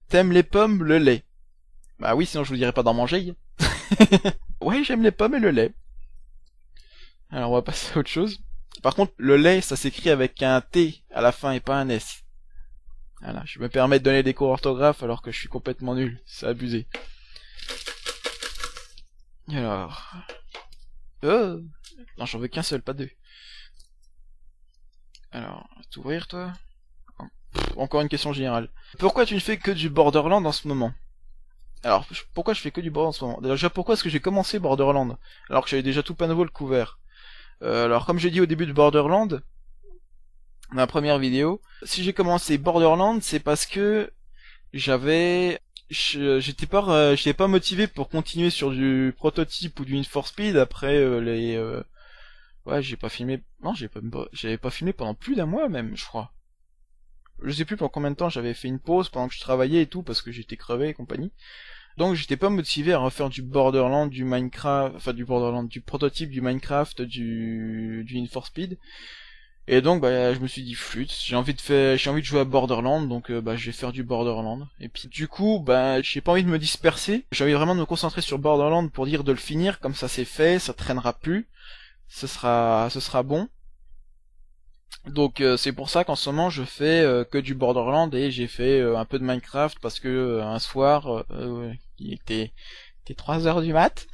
T'aimes les pommes, le lait? Bah oui, sinon je vous dirais pas d'en manger. Ouais, j'aime les pommes et le lait. Alors on va passer à autre chose. Par contre, le lait, ça s'écrit avec un T à la fin et pas un S. Voilà, je me permets de donner des cours d'orthographe alors que je suis complètement nul. C'est abusé. Alors... Oh non, j'en veux qu'un seul, pas deux. Alors, t'ouvrir toi. Encore une question générale. Pourquoi tu ne fais que du Borderland en ce moment? Alors, pourquoi je fais que du Borderland en ce moment? Déjà, pourquoi est-ce que j'ai commencé Borderland alors que j'avais déjà tout Panovol couvert? Alors, comme j'ai dit au début de Borderland, ma première vidéo, si j'ai commencé Borderland, c'est parce que j'étais pas motivé pour continuer sur du prototype ou du Need for Speed après ouais, j'ai pas filmé, non, j'avais pas filmé pendant plus d'un mois même, je crois. Je sais plus pendant combien de temps j'avais fait une pause pendant que je travaillais et tout parce que j'étais crevé et compagnie. Donc j'étais pas motivé à refaire du Borderland, du Minecraft, enfin du Borderland, du prototype, du Minecraft, du Need for Speed. Et donc bah je me suis dit flûte, j'ai envie de jouer à Borderland, donc bah je vais faire du Borderland. Et puis du coup bah j'ai pas envie de me disperser, j'ai envie vraiment de me concentrer sur Borderland pour dire de le finir, comme ça c'est fait, ça traînera plus, ce sera bon. Donc c'est pour ça qu'en ce moment je fais que du Borderland et j'ai fait un peu de Minecraft parce que un soir il était 3 heures du mat,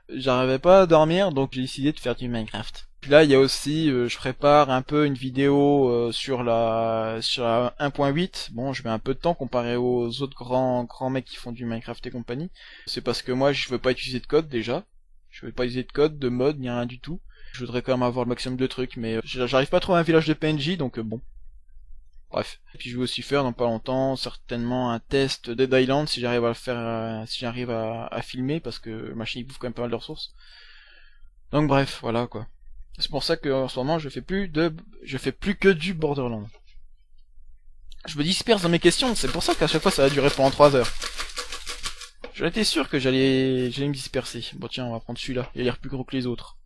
j'arrivais pas à dormir donc j'ai décidé de faire du Minecraft. Puis là il y a aussi je prépare un peu une vidéo sur la 1.8. Bon, je mets un peu de temps comparé aux autres grands mecs qui font du Minecraft et compagnie. C'est parce que moi je veux pas utiliser de code déjà. Je veux pas utiliser de code, de mode, ni rien du tout. Je voudrais quand même avoir le maximum de trucs, mais j'arrive pas à trouver un village de PNJ, donc bon. Bref. Et puis je vais aussi faire dans pas longtemps, certainement, un test Dead Island, si j'arrive à le faire, si j'arrive à filmer, parce que ma chaîne bouffe quand même pas mal de ressources. Donc bref, voilà quoi. C'est pour ça qu'en ce moment je fais plus que du Borderlands. Je me disperse dans mes questions, c'est pour ça qu'à chaque fois ça va durer pendant 3 heures. J'en étais sûr que j'allais me disperser. Bon tiens, on va prendre celui-là, il a l'air plus gros que les autres.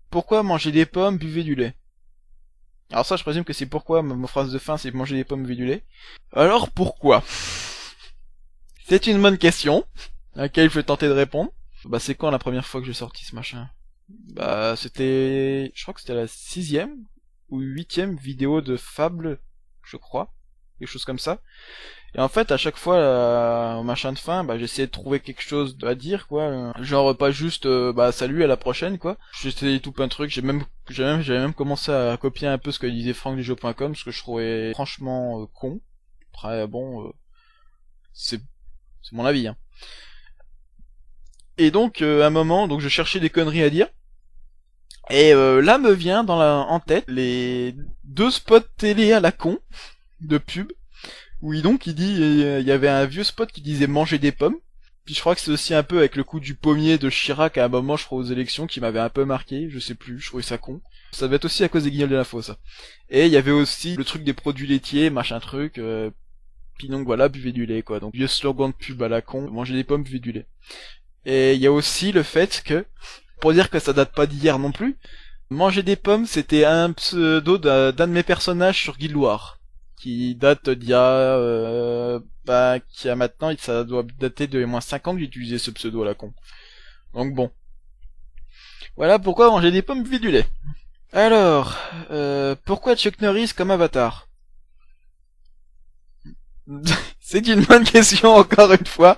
Pourquoi manger des pommes, buvez du lait? Alors ça, je présume que c'est pourquoi, ma phrase de fin, c'est manger des pommes, buvez du lait. Alors pourquoi? C'est une bonne question, à laquelle je vais tenter de répondre. Bah c'est quand la première fois que j'ai sorti ce machin? Bah c'était... je crois que c'était la 6ème ou 8ème vidéo de Fable, je crois. Quelque chose comme ça. Et en fait, à chaque fois, au machin de fin, bah, j'essayais de trouver quelque chose à dire, quoi. Genre, pas juste, bah, salut, à la prochaine, quoi. J'essayais tout plein de trucs. J'avais même commencé à copier un peu ce que disait frankdujeu.com, ce que je trouvais franchement con. Après, bon, c'est mon avis, hein. Et donc, à un moment, donc je cherchais des conneries à dire. Et là me vient en tête les 2 spots télé à la con de pub. Oui, donc il dit, il y avait un vieux spot qui disait manger des pommes. Puis je crois que c'est aussi un peu avec le coup du pommier de Chirac à un moment, je crois, aux élections, qui m'avait un peu marqué, je sais plus, je trouvais ça con. Ça devait être aussi à cause des Guignols de l'info, ça. Et il y avait aussi le truc des produits laitiers, machin truc, puis donc voilà, buvez du lait, quoi. Donc vieux slogan de pub à la con, manger des pommes, buvez du lait. Et il y a aussi le fait que, pour dire que ça date pas d'hier non plus, manger des pommes, c'était un pseudo d'un de mes personnages sur Guild Wars qui date d'il y a qui a maintenant, ça doit dater de moins 5 ans que j'ai utilisé ce pseudo à la con. Donc bon. Voilà pourquoi manger des pommes buvez du lait. Alors, pourquoi Chuck Norris comme Avatar? C'est une bonne question encore une fois.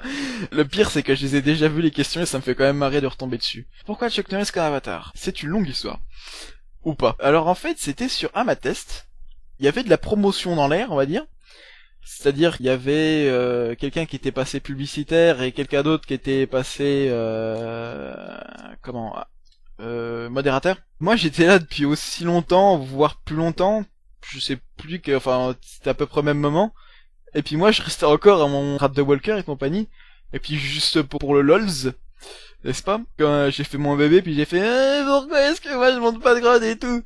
Le pire c'est que je les ai déjà vu les questions et ça me fait quand même marrer de retomber dessus. Pourquoi Chuck Norris comme Avatar? C'est une longue histoire. Ou pas. Alors en fait c'était sur Amatest. Il y avait de la promotion dans l'air, on va dire. C'est-à-dire qu'il y avait quelqu'un qui était passé publicitaire et quelqu'un d'autre qui était passé modérateur. Moi j'étais là depuis aussi longtemps, voire plus longtemps. Je sais plus que, enfin c'était à peu près au même moment. Et puis moi je restais encore à mon grade de Walker et compagnie. Et puis juste pour le LOLs, n'est-ce pas? Quand j'ai fait mon bébé, puis j'ai fait pourquoi est-ce que moi je monte pas de grade et tout?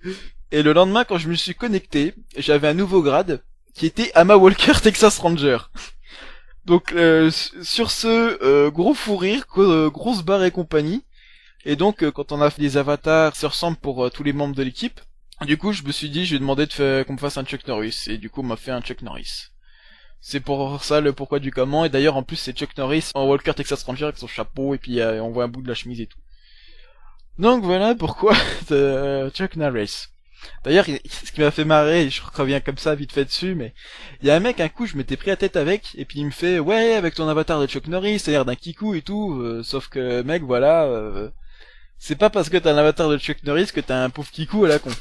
Et le lendemain, quand je me suis connecté, j'avais un nouveau grade qui était Ama Walker Texas Ranger. Donc sur ce gros fou rire, grosse barre et compagnie. Et donc quand on a fait des avatars, ça ressemble pour tous les membres de l'équipe. Du coup, je me suis dit, je vais demander qu'on me fasse un Chuck Norris. Et du coup, on m'a fait un Chuck Norris. C'est pour ça le pourquoi du comment, et d'ailleurs en plus c'est Chuck Norris en Walker Texas Ranger avec son chapeau, et puis on voit un bout de la chemise et tout. Donc voilà pourquoi Chuck Norris. D'ailleurs, ce qui m'a fait marrer, je reviens comme ça vite fait dessus, mais il y a un mec, un coup, je m'étais pris la tête avec, et puis il me fait, ouais, avec ton avatar de Chuck Norris, ça a l'air d'un kikou et tout, sauf que, mec, voilà, c'est pas parce que t'as un avatar de Chuck Norris que t'as un pauvre kikou à la con.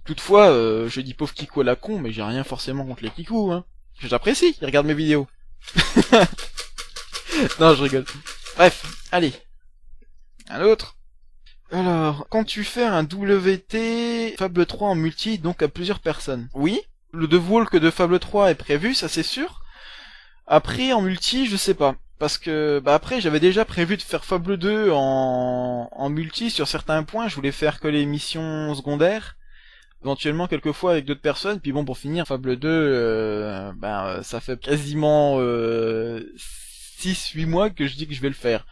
Toutefois, je dis pauvre kikou à la con, mais j'ai rien forcément contre les kikous, hein. J'apprécie, ils regardent mes vidéos. Non, je rigole. Bref, allez. Un autre. Alors, quand tu fais un WT Fable 3 en multi, donc à plusieurs personnes. Oui, le Walk de Fable 3 est prévu, ça c'est sûr. Après, en multi, je sais pas. Parce que, bah après, j'avais déjà prévu de faire Fable 2 en multi sur certains points. Je voulais faire que les missions secondaires. Éventuellement, quelques fois avec d'autres personnes. Puis bon, pour finir, Fable 2, ça fait quasiment 6-8 mois que je dis que je vais le faire.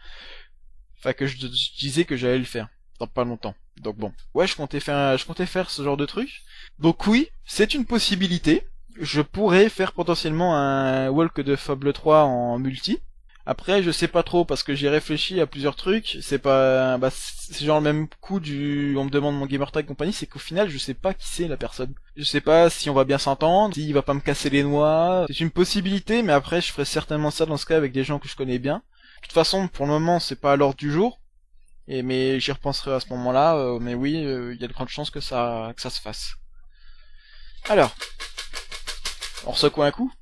Enfin, que je disais que j'allais le faire. Dans pas longtemps. Donc bon. Ouais, je comptais faire ce genre de truc. Donc oui, c'est une possibilité. Je pourrais faire potentiellement un walk de Fable 3 en multi. Après, je sais pas trop parce que j'ai réfléchi à plusieurs trucs. C'est pas, c'est genre le même coup on me demande mon gamertag et compagnie, c'est qu'au final, je sais pas qui c'est la personne. Je sais pas si on va bien s'entendre, s'il va pas me casser les noix. C'est une possibilité, mais après, je ferai certainement ça dans ce cas avec des gens que je connais bien. De toute façon, pour le moment, c'est pas à l'ordre du jour. Mais j'y repenserai à ce moment-là. Mais oui, il y a de grandes chances que ça se fasse. Alors, on secoue un coup.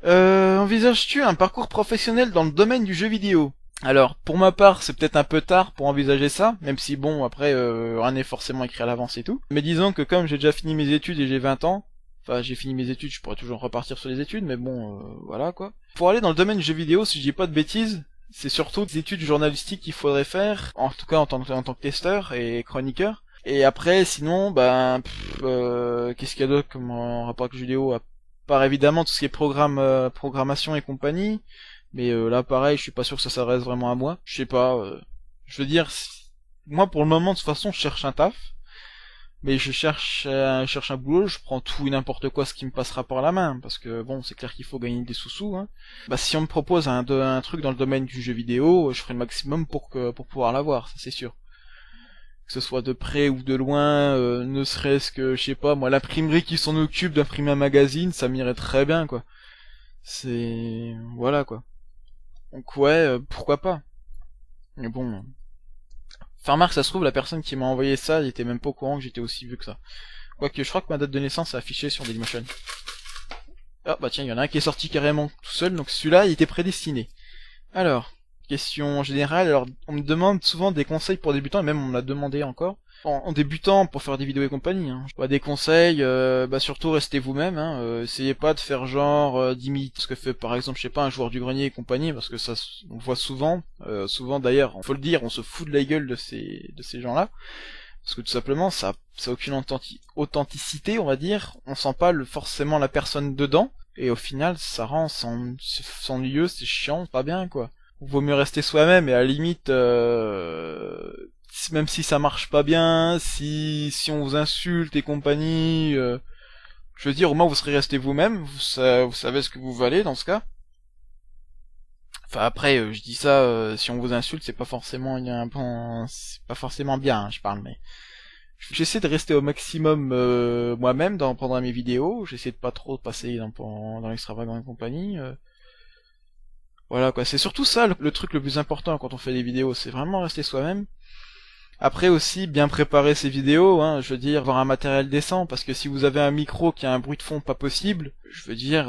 Envisages-tu un parcours professionnel dans le domaine du jeu vidéo? Alors, pour ma part, c'est peut-être un peu tard pour envisager ça, même si bon, après, rien n'est forcément écrit à l'avance et tout. Mais disons que comme j'ai déjà fini mes études et j'ai 20 ans, enfin j'ai fini mes études, je pourrais toujours repartir sur les études, mais bon, voilà quoi. Pour aller dans le domaine du jeu vidéo, si je dis pas de bêtises, c'est surtout des études journalistiques qu'il faudrait faire, en tout cas en tant que testeur et chroniqueur. Et après, sinon, qu'est-ce qu'il y a d'autre comme rapport avec le jeu vidéo, à part évidemment tout ce qui est programmation et compagnie. Mais là, pareil, je suis pas sûr que ça s'adresse vraiment à moi. Je sais pas. Je veux dire, moi pour le moment, de toute façon, je cherche un taf. Mais je cherche un boulot, je prends tout et n'importe quoi ce qui me passera par la main, parce que bon, c'est clair qu'il faut gagner des sous-sous, hein. Bah si on me propose un truc dans le domaine du jeu vidéo, je ferai le maximum pour pouvoir l'avoir, ça c'est sûr. Que ce soit de près ou de loin, ne serait-ce que, je sais pas, moi l'imprimerie qui s'en occupe d'imprimer un magazine, ça m'irait très bien, quoi. C'est... voilà, quoi. Donc ouais, pourquoi pas. Mais bon... Enfin, remarque, ça se trouve, la personne qui m'a envoyé ça, il était même pas au courant que j'étais aussi vieux que ça. Quoique, je crois que ma date de naissance est affichée sur Dailymotion. Ah, bah tiens, il y en a un qui est sorti carrément tout seul, donc celui-là, il était prédestiné. Alors, question générale, alors, on me demande souvent des conseils pour débutants, et même on me l'a demandé encore. En débutant, pour faire des vidéos et compagnie, hein. Des conseils, surtout restez vous-même, hein. Essayez pas de faire genre d'imiter ce que fait par exemple, je sais pas, un joueur du grenier et compagnie, parce que ça, on le voit souvent, souvent d'ailleurs, faut le dire, on se fout de la gueule de ces gens-là, parce que tout simplement, ça a aucune authenticité, on va dire, on sent pas forcément la personne dedans, et au final, ça rend s'ennuyeux, c'est chiant, pas bien, quoi. Vaut mieux rester soi-même, et à la limite, même si ça marche pas bien, si on vous insulte et compagnie, je veux dire, au moins vous serez resté vous-même, vous savez ce que vous valez dans ce cas. Enfin après, je dis ça, si on vous insulte, c'est pas forcément c'est pas forcément bien, hein, je parle, mais j'essaie de rester au maximum moi-même pendant mes vidéos. J'essaie de pas trop passer dans l'extravagant et compagnie. Voilà quoi, c'est surtout ça le truc le plus important quand on fait des vidéos, c'est vraiment rester soi-même. Après aussi, bien préparer ces vidéos, hein, je veux dire, avoir un matériel décent, parce que si vous avez un micro qui a un bruit de fond pas possible, je veux dire,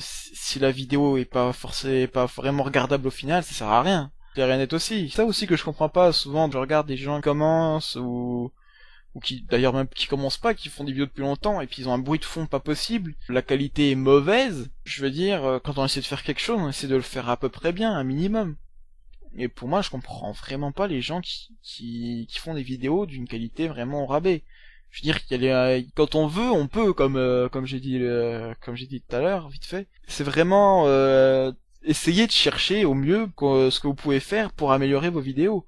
si la vidéo est pas vraiment regardable au final, ça sert à rien. C'est rien net aussi. Ça aussi que je comprends pas, souvent je regarde des gens qui commencent, ou qui, d'ailleurs même qui commencent pas, qui font des vidéos depuis longtemps, et puis ils ont un bruit de fond pas possible, la qualité est mauvaise, je veux dire, quand on essaie de faire quelque chose, on essaie de le faire à peu près bien, un minimum. Et pour moi, je comprends vraiment pas les gens qui font des vidéos d'une qualité vraiment au rabais. Je veux dire quand on veut, on peut, comme j'ai dit tout à l'heure, vite fait. C'est vraiment essayer de chercher au mieux ce que vous pouvez faire pour améliorer vos vidéos.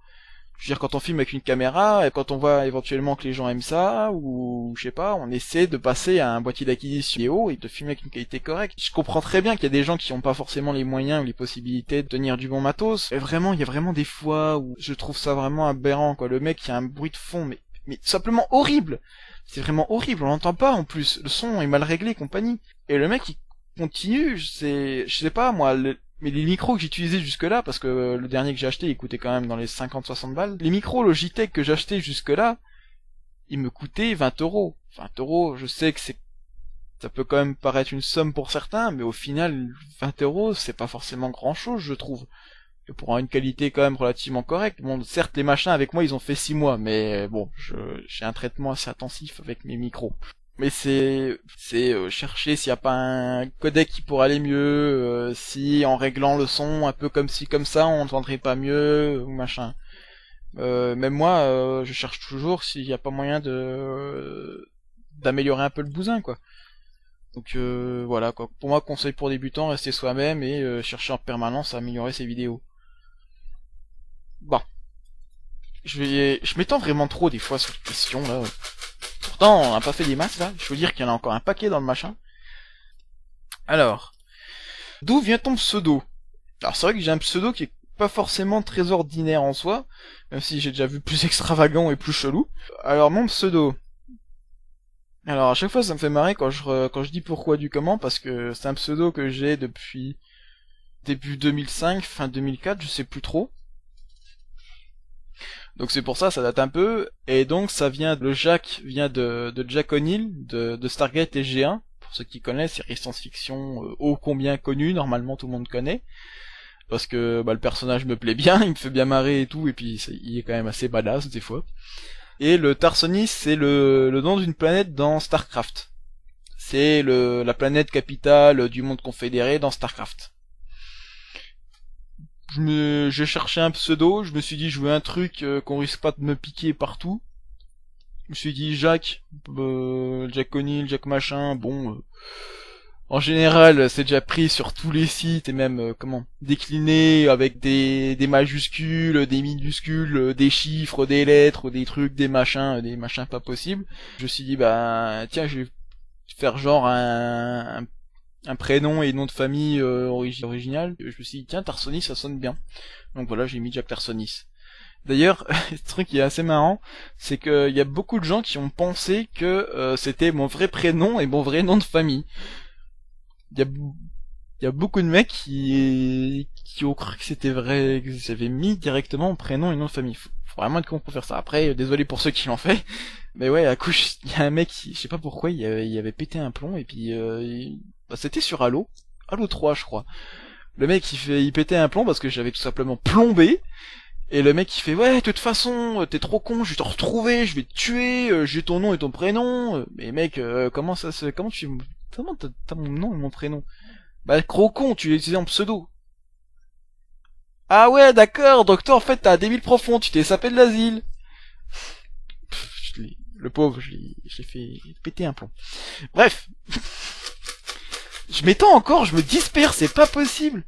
Je veux dire, quand on filme avec une caméra, et quand on voit éventuellement que les gens aiment ça, ou je sais pas, on essaie de passer à un boîtier d'acquisition vidéo et de filmer avec une qualité correcte. Je comprends très bien qu'il y a des gens qui n'ont pas forcément les moyens ou les possibilités de tenir du bon matos. Et vraiment, il y a vraiment des fois où je trouve ça vraiment aberrant, quoi. Le mec, il y a un bruit de fond, mais simplement horrible. C'est vraiment horrible, on l'entend pas en plus. Le son est mal réglé, compagnie. Et le mec, il continue, je sais pas, moi, mais les micros que j'utilisais jusque-là, parce que le dernier que j'ai acheté, il coûtait quand même dans les 50-60 balles. Les micros Logitech que j'ai acheté jusque-là, ils me coûtaient 20 euros. 20 euros, je sais que ça peut quand même paraître une somme pour certains, mais au final, 20 euros, c'est pas forcément grand-chose, je trouve. Et pour avoir une qualité quand même relativement correcte. Bon, certes, les machins avec moi, ils ont fait 6 mois, mais bon, j'ai un traitement assez intensif avec mes micros. Mais c'est chercher s'il n'y a pas un codec qui pourrait aller mieux, si en réglant le son un peu comme ci comme ça on entendrait pas mieux ou machin. Même moi, je cherche toujours s'il n'y a pas moyen de d'améliorer un peu le bousin, quoi. Donc voilà, quoi. Pour moi, conseil pour débutants, rester soi-même et chercher en permanence à améliorer ses vidéos. Bon, je m'étends vraiment trop des fois sur cette question là. Pourtant, on n'a pas fait des masses là. Je veux dire qu'il y en a encore un paquet dans le machin. Alors, d'où vient ton pseudo? Alors c'est vrai que j'ai un pseudo qui est pas forcément très ordinaire en soi, même si j'ai déjà vu plus extravagant et plus chelou. Alors mon pseudo. Alors à chaque fois ça me fait marrer quand je dis pourquoi du comment, parce que c'est un pseudo que j'ai depuis début 2005, fin 2004, je sais plus trop. Donc c'est pour ça, ça date un peu, et donc ça vient, le Jack vient de Jack O'Neill, de Stargate SG-1, pour ceux qui connaissent, série science-fiction ô combien connue, normalement tout le monde connaît, parce que bah, le personnage me plaît bien, il me fait bien marrer et tout, et puis il est quand même assez badass des fois. Et le Tarsonis, c'est le nom d'une planète dans Starcraft. C'est la planète capitale du monde confédéré dans Starcraft. J'ai cherché un pseudo, je me suis dit je veux un truc qu'on risque pas de me piquer partout. Je me suis dit Jack O'Neill, Jack machin, bon en général c'est déjà pris sur tous les sites et même décliné avec des majuscules, des minuscules, des chiffres, des lettres, des trucs, des machins pas possibles. Je me suis dit bah tiens je vais faire genre un prénom et nom de famille original. Je me suis dit tiens Tarsonis ça sonne bien. Donc voilà j'ai mis Jack Tarsonis. D'ailleurs, ce truc qui est assez marrant, c'est qu'il y a beaucoup de gens qui ont pensé que c'était mon vrai prénom et mon vrai nom de famille. Il y a beaucoup de mecs qui ont cru que c'était vrai, que j'avais mis directement mon prénom et nom de famille. Faut vraiment être con pour faire ça. Après, désolé pour ceux qui l'ont fait. Mais ouais, à coup, il y a un mec, je sais pas pourquoi, il avait pété un plomb et puis bah, c'était sur Halo 3 je crois. Le mec il pétait un plomb parce que j'avais tout simplement plombé. Et le mec il fait ouais de toute façon t'es trop con, je vais te retrouver, je vais te tuer, j'ai ton nom et ton prénom. Mais mec comment t'as mon nom et mon prénom? Bah gros con, tu l'as utilisé en pseudo. Ah ouais d'accord, donc toi en fait t'as un débile profond, tu t'es sapé de l'asile. Le pauvre, je l'ai fait péter un plomb. Bref. Je m'étends encore, je me disperse, c'est pas possible.